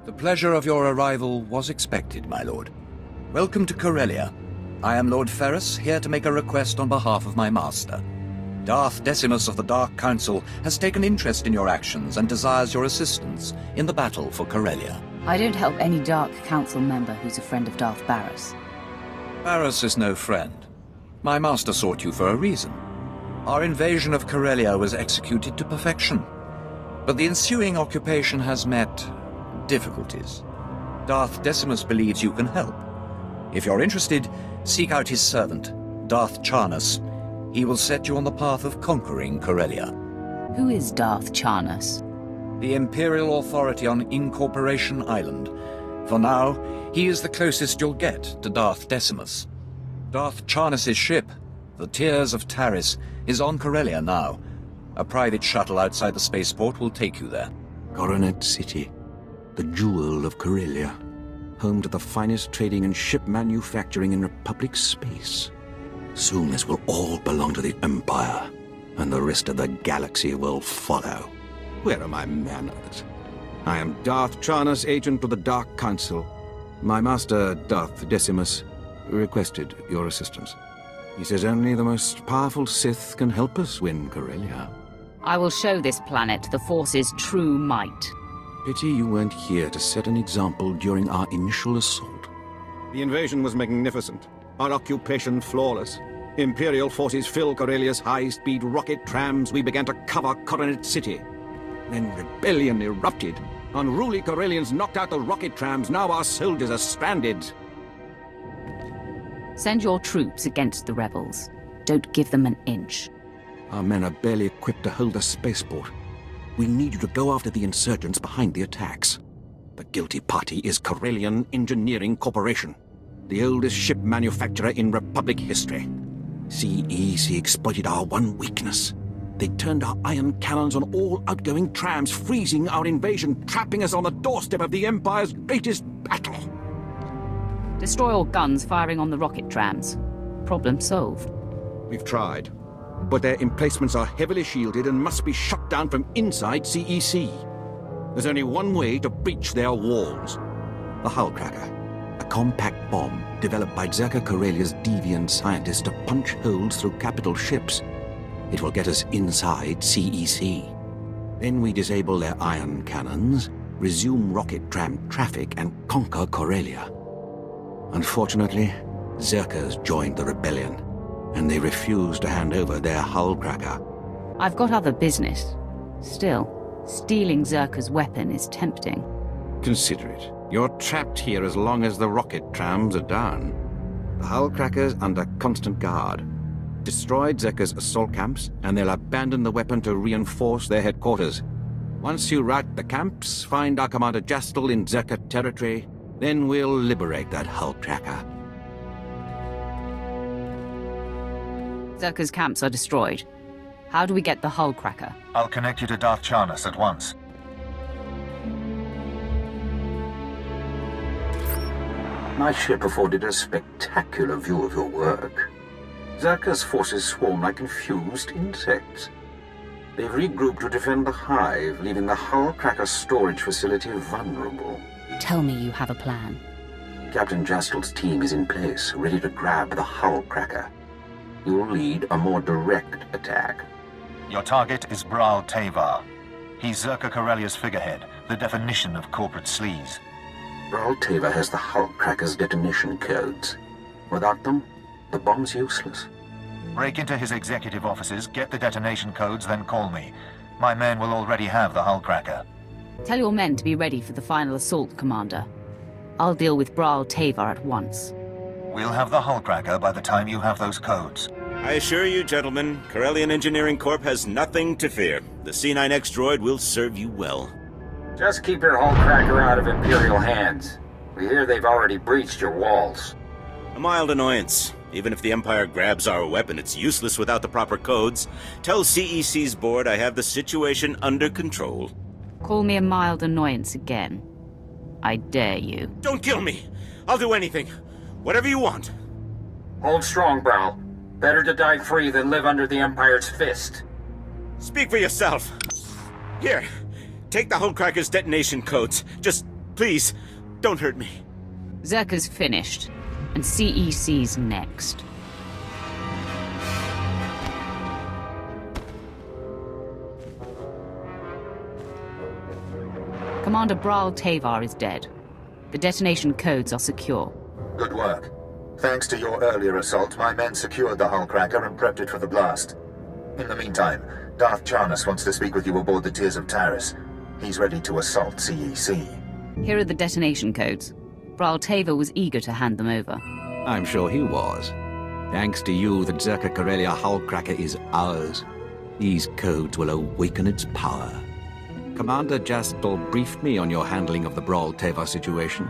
The pleasure of your arrival was expected, my lord. Welcome to Corellia. I am Lord Ferrus, here to make a request on behalf of my master. Darth Decimus of the Dark Council has taken interest in your actions and desires your assistance in the battle for Corellia. I don't help any Dark Council member who's a friend of Darth Barris. Barris is no friend. My master sought you for a reason. Our invasion of Corellia was executed to perfection, but the ensuing occupation has met difficulties. Darth Decimus believes you can help. If you're interested, seek out his servant, Darth Charnus. He will set you on the path of conquering Corellia. Who is Darth Charnus? The Imperial authority on Incorporation Island. For now, he is the closest you'll get to Darth Decimus. Darth Charnus's ship, the Tears of Taris, is on Corellia now. A private shuttle outside the spaceport will take you there. Coronet City, the jewel of Corellia, home to the finest trading and ship manufacturing in Republic space. Soon this will all belong to the Empire, and the rest of the galaxy will follow. Where are my manners? I am Darth Charnus, agent of the Dark Council. My master, Darth Decimus, requested your assistance. He says only the most powerful Sith can help us win Corellia. I will show this planet the Force's true might. Pity you weren't here to set an example during our initial assault. The invasion was magnificent. Our occupation flawless. Imperial forces fill Corellia's high-speed rocket trams. We began to cover Coronet City. Then rebellion erupted. Unruly Corellians knocked out the rocket trams. Now our soldiers are stranded. Send your troops against the rebels. Don't give them an inch. Our men are barely equipped to hold the spaceport. We need you to go after the insurgents behind the attacks. The guilty party is Corellian Engineering Corporation, the oldest ship manufacturer in Republic history. CEC exploited our one weakness. They turned our ion cannons on all outgoing trams, freezing our invasion, trapping us on the doorstep of the Empire's greatest battle. Destroy all guns firing on the rocket trams. Problem solved. We've tried, but their emplacements are heavily shielded and must be shut down from inside CEC. There's only one way to breach their walls. The Hull Cracker, a compact bomb developed by Zerka Corellia's deviant scientists to punch holes through capital ships. It will get us inside CEC. Then we disable their ion cannons, resume rocket tram traffic, and conquer Corellia. Unfortunately, Zerkers joined the rebellion, and they refused to hand over their Hull Cracker. I've got other business. Still, stealing Zerka's weapon is tempting. Consider it. You're trapped here as long as the rocket trams are down. The Hull Cracker's under constant guard. Destroyed Zerka's assault camps, and they'll abandon the weapon to reinforce their headquarters. Once you rout the camps, find our Commander Jastel in Zerka territory, then we'll liberate that Hull Cracker. Zerka's camps are destroyed. How do we get the Hull Cracker? I'll connect you to Darth Charnus at once. My ship afforded a spectacular view of your work. Zerka's forces swarm like confused insects. They've regrouped to defend the hive, leaving the Hull Cracker storage facility vulnerable. Tell me you have a plan. Captain Jastel's team is in place, ready to grab the Hull Cracker. You'll lead a more direct attack. Your target is Bral Tavar. He's Zerka Corellia's figurehead, the definition of corporate sleaze. Bral Tavar has the Hull Cracker's detonation codes. Without them, the bomb's useless. Break into his executive offices, get the detonation codes, then call me. My men will already have the Hull Cracker. Tell your men to be ready for the final assault, Commander. I'll deal with Bral Tavar at once. We'll have the Hull Cracker by the time you have those codes. I assure you, gentlemen, Corellian Engineering Corp has nothing to fear. The C9X droid will serve you well. Just keep your Hull Cracker out of Imperial hands. We hear they've already breached your walls. A mild annoyance. Even if the Empire grabs our weapon, it's useless without the proper codes. Tell CEC's board I have the situation under control. Call me a mild annoyance again. I dare you. Don't kill me! I'll do anything. Whatever you want. Hold strong, Bral. Better to die free than live under the Empire's fist. Speak for yourself. Here, take the Hull Cracker's detonation codes. Just Please, don't hurt me. Zerka's finished, and CEC's next. Commander Bral Tavar is dead. The detonation codes are secure. Good work. Thanks to your earlier assault, my men secured the hull cracker and prepped it for the blast. In the meantime, Darth Charnas wants to speak with you aboard the Tears of Taris. He's ready to assault CEC. Here are the detonation codes. Bral Tavar was eager to hand them over. I'm sure he was. Thanks to you, the Zerka Corellia hull cracker is ours. These codes will awaken its power. Commander Jastal briefed me on your handling of the Bral Tavar situation.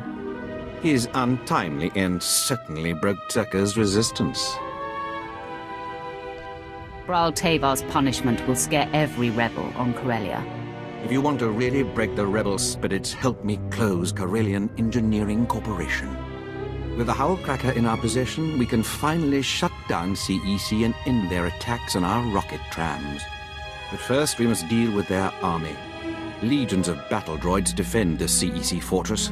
His untimely end certainly broke Zerka's resistance. Bral Tavar's punishment will scare every rebel on Corellia. If you want to really break the rebel spirits, help me close Corellian Engineering Corporation. With the hull cracker in our possession, we can finally shut down CEC and end their attacks on our rocket trams. But first, we must deal with their army. Legions of battle droids defend the CEC fortress.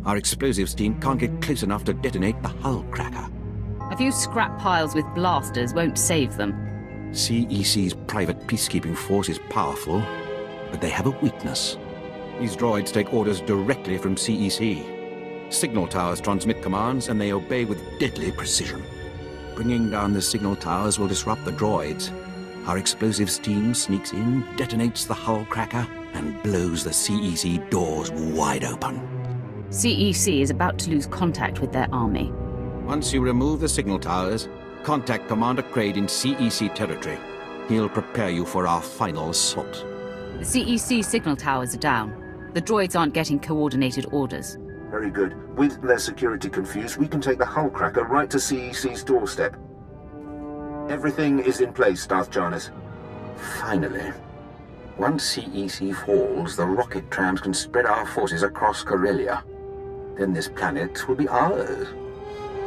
Our explosives team can't get close enough to detonate the hull cracker. A few scrap piles with blasters won't save them. CEC's private peacekeeping force is powerful, but they have a weakness. These droids take orders directly from CEC. Signal towers transmit commands, and they obey with deadly precision. Bringing down the signal towers will disrupt the droids. Our explosives team sneaks in, detonates the hull cracker, and blows the CEC doors wide open. CEC is about to lose contact with their army. Once you remove the signal towers, contact Commander Kraid in CEC territory. He'll prepare you for our final assault. The CEC signal towers are down. The droids aren't getting coordinated orders. Very good. With their security confused, we can take the hull cracker right to CEC's doorstep. Everything is in place, Darth Charnas. Finally. Once CEC falls, the rocket trams can spread our forces across Corellia. Then this planet will be ours.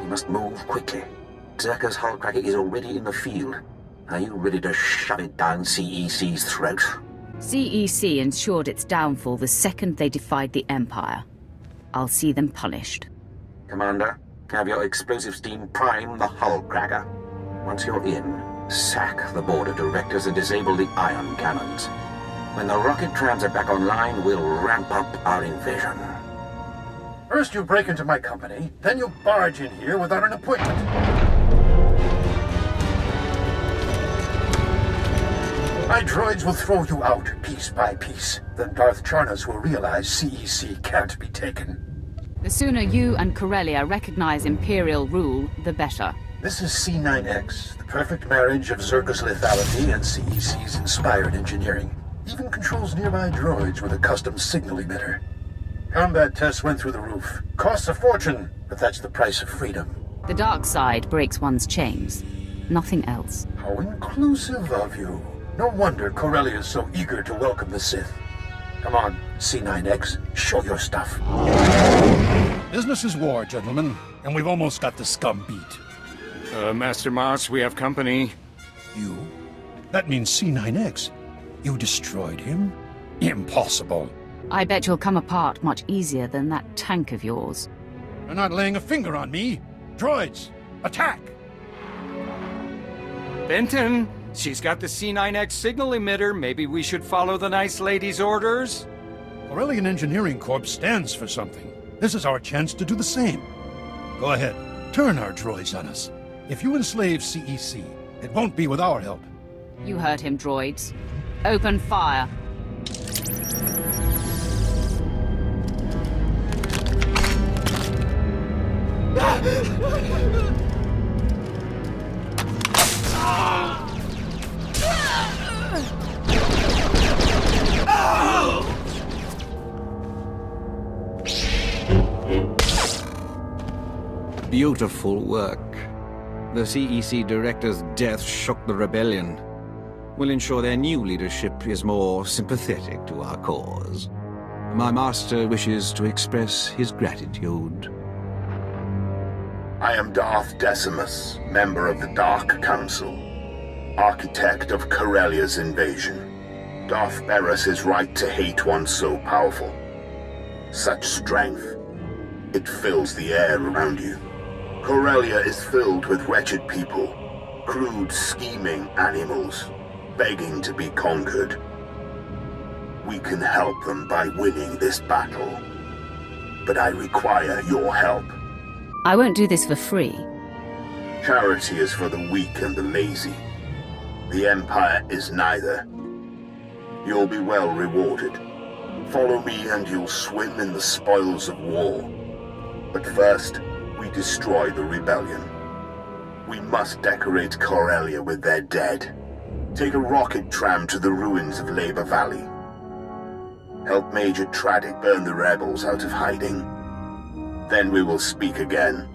We must move quickly. Zerka's hull cracker is already in the field. Are you ready to shove it down CEC's throat? CEC ensured its downfall the second they defied the Empire. I'll see them punished. Commander, have your explosives team prime the hull cracker. Once you're in, sack the board of directors and disable the ion cannons. When the rocket trams are back online, we'll ramp up our invasion. First you break into my company, then you barge in here without an appointment. My droids will throw you out piece by piece. Then Darth Charnas will realize CEC can't be taken. The sooner you and Corellia recognize Imperial rule, the better. This is C9X, the perfect marriage of Zerka's lethality and CEC's inspired engineering. Even controls nearby droids with a custom signal emitter. Combat tests went through the roof. Costs a fortune, but that's the price of freedom. The dark side breaks one's chains. Nothing else. How inclusive of you. No wonder Corellia is so eager to welcome the Sith. Come on, C9X, show your stuff. Business is war, gentlemen, and we've almost got the scum beat. Master Moss, we have company. You? That means C9X. You destroyed him? Impossible. I bet you'll come apart much easier than that tank of yours. You're not laying a finger on me. Droids, attack! Benton, she's got the C9X signal emitter. Maybe we should follow the nice lady's orders? Corellian Engineering Corps stands for something. This is our chance to do the same. Go ahead, turn our droids on us. If you enslave CEC, it won't be with our help. You heard him, droids. Open fire. Beautiful work. The CEC director's death shook the rebellion. We'll ensure their new leadership is more sympathetic to our cause. My master wishes to express his gratitude. I am Darth Decimus, member of the Dark Council, architect of Corellia's invasion. Darth Barris is right to hate one so powerful. Such strength. It fills the air around you. Corellia is filled with wretched people. Crude, scheming animals, begging to be conquered. We can help them by winning this battle. But I require your help. I won't do this for free. Charity is for the weak and the lazy. The Empire is neither. You'll be well rewarded. Follow me and you'll swim in the spoils of war. But first, we destroy the rebellion. We must decorate Corellia with their dead. Take a rocket tram to the ruins of Labor Valley. Help Major Tradic burn the rebels out of hiding. Then we will speak again.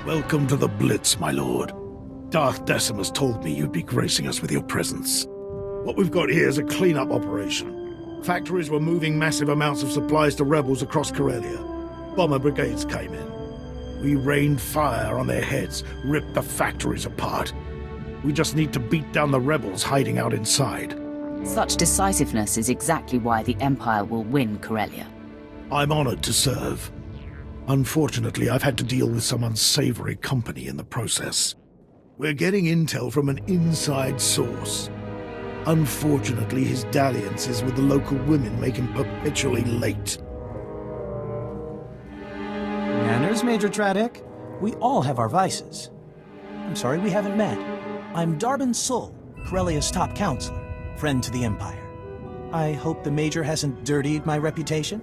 Welcome to the Blitz, my lord. Darth Decimus told me you'd be gracing us with your presence. What we've got here is a cleanup operation. Factories were moving massive amounts of supplies to rebels across Corellia. Bomber brigades came in. We rained fire on their heads, ripped the factories apart. We just need to beat down the rebels hiding out inside. Such decisiveness is exactly why the Empire will win Corellia. I'm honored to serve. Unfortunately, I've had to deal with some unsavory company in the process. We're getting intel from an inside source. Unfortunately, his dalliances with the local women make him perpetually late. Manners, Major Tradic. We all have our vices. I'm sorry we haven't met. I'm Darbin Sul, Corellia's top counselor, friend to the Empire. I hope the Major hasn't dirtied my reputation?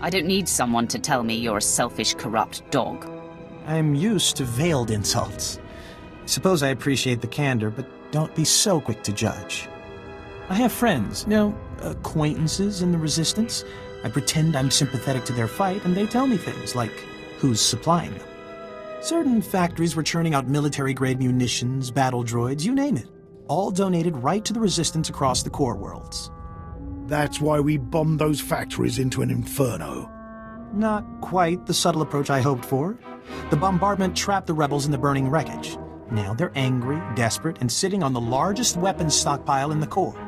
I don't need someone to tell me you're a selfish, corrupt dog. I'm used to veiled insults. I suppose I appreciate the candor, but don't be so quick to judge. I have friends, acquaintances in the Resistance. I pretend I'm sympathetic to their fight, and they tell me things like who's supplying them. Certain factories were churning out military-grade munitions, battle droids, you name it. All donated right to the Resistance across the core worlds. That's why we bombed those factories into an inferno. Not quite the subtle approach I hoped for. The bombardment trapped the rebels in the burning wreckage. Now they're angry, desperate, and sitting on the largest weapons stockpile in the core.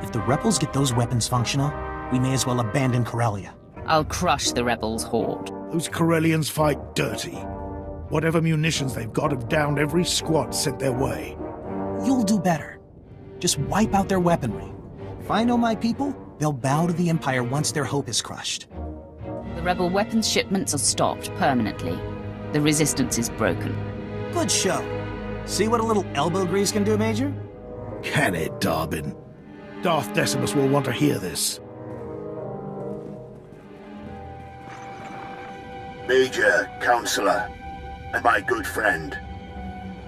If the rebels get those weapons functional, we may as well abandon Corellia. I'll crush the rebels' horde. Those Corellians fight dirty. Whatever munitions they've got have downed every squad sent their way. You'll do better. Just wipe out their weaponry. If I know my people, they'll bow to the Empire once their hope is crushed. The rebel weapons shipments are stopped permanently. The Resistance is broken. Good show. See what a little elbow grease can do, Major? Can it, Darbin? Darth Decimus will want to hear this. Major, Counselor, and my good friend.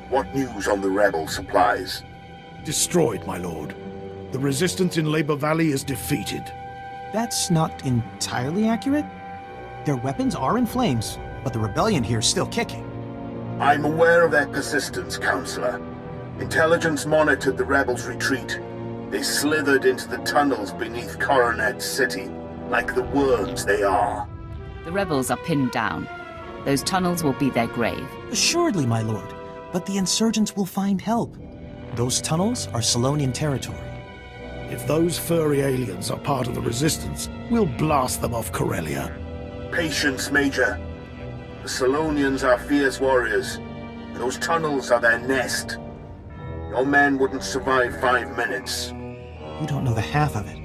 What news on the rebel supplies? Destroyed, my lord. The Resistance in Labor Valley is defeated. That's not entirely accurate. Their weapons are in flames, but the rebellion here is still kicking. I'm aware of their persistence, Counselor. Intelligence monitored the rebels' retreat. They slithered into the tunnels beneath Coronet City, like the worms they are. The rebels are pinned down. Those tunnels will be their grave. Assuredly, my lord. But the insurgents will find help. Those tunnels are Salonian territory. If those furry aliens are part of the Resistance, we'll blast them off Corellia. Patience, Major. The Salonians are fierce warriors. And those tunnels are their nest. Your men wouldn't survive 5 minutes. You don't know the half of it.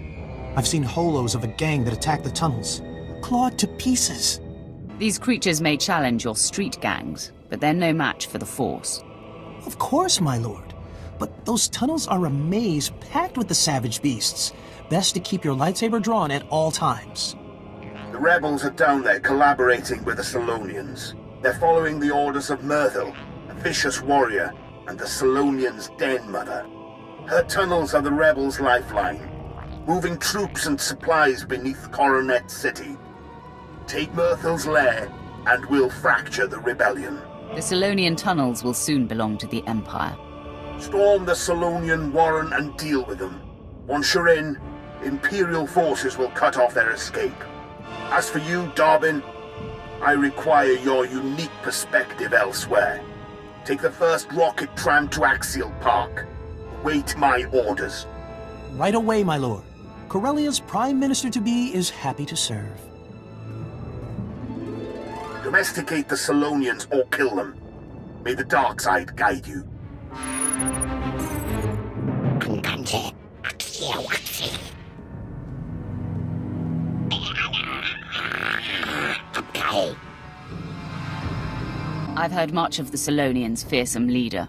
I've seen holos of a gang that attacked the tunnels. Clawed to pieces. These creatures may challenge your street gangs, but they're no match for the Force. Of course, my lord. But those tunnels are a maze packed with the savage beasts. Best to keep your lightsaber drawn at all times. The rebels are down there collaborating with the Salonians. They're following the orders of Myrtle, a vicious warrior, and the Salonians' den mother. Her tunnels are the rebels' lifeline, moving troops and supplies beneath Coronet City. Take Myrtle's lair, and we'll fracture the rebellion. The Salonian tunnels will soon belong to the Empire. Storm the Salonian Warren and deal with them. Once you're in, Imperial forces will cut off their escape. As for you, Darbin, I require your unique perspective elsewhere. Take the first rocket tram to Axial Park. Wait my orders. Right away, my lord. Corellia's Prime Minister-to-be is happy to serve. Domesticate the Solonians or kill them. May the dark side guide you. I've heard much of the Solonians' fearsome leader.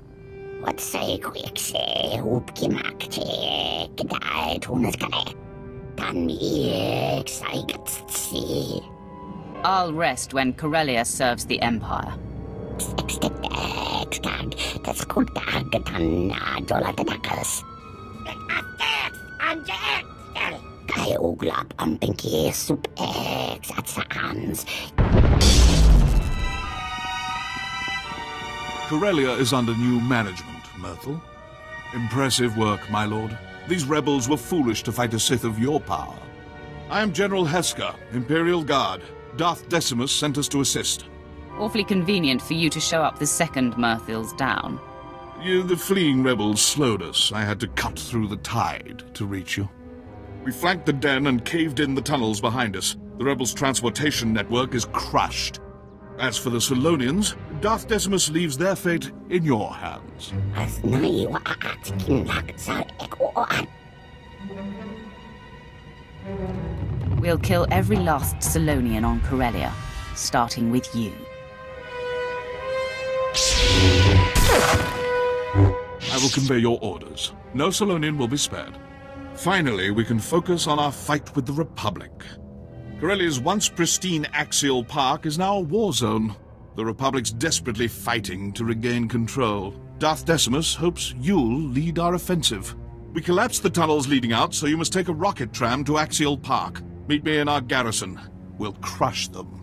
I'll rest when Corellia serves the Empire. Corellia is under new management, Myrtle. Impressive work, my lord. These rebels were foolish to fight a Sith of your power. I am General Heska, Imperial Guard. Darth Decimus sent us to assist. Awfully convenient for you to show up the second Myrthil's down. The fleeing rebels slowed us. I had to cut through the tide to reach you. We flanked the den and caved in the tunnels behind us. The rebels' transportation network is crushed. As for the Solonians, Darth Decimus leaves their fate in your hands. We'll kill every last Solonian on Corellia, starting with you. I will convey your orders. No Solonian will be spared. Finally, we can focus on our fight with the Republic. Corellia's once pristine axial park is now a war zone. The Republic's desperately fighting to regain control. Darth Decimus hopes you'll lead our offensive. We collapsed the tunnels leading out, so you must take a rocket tram to Axial Park. Meet me in our garrison. We'll crush them.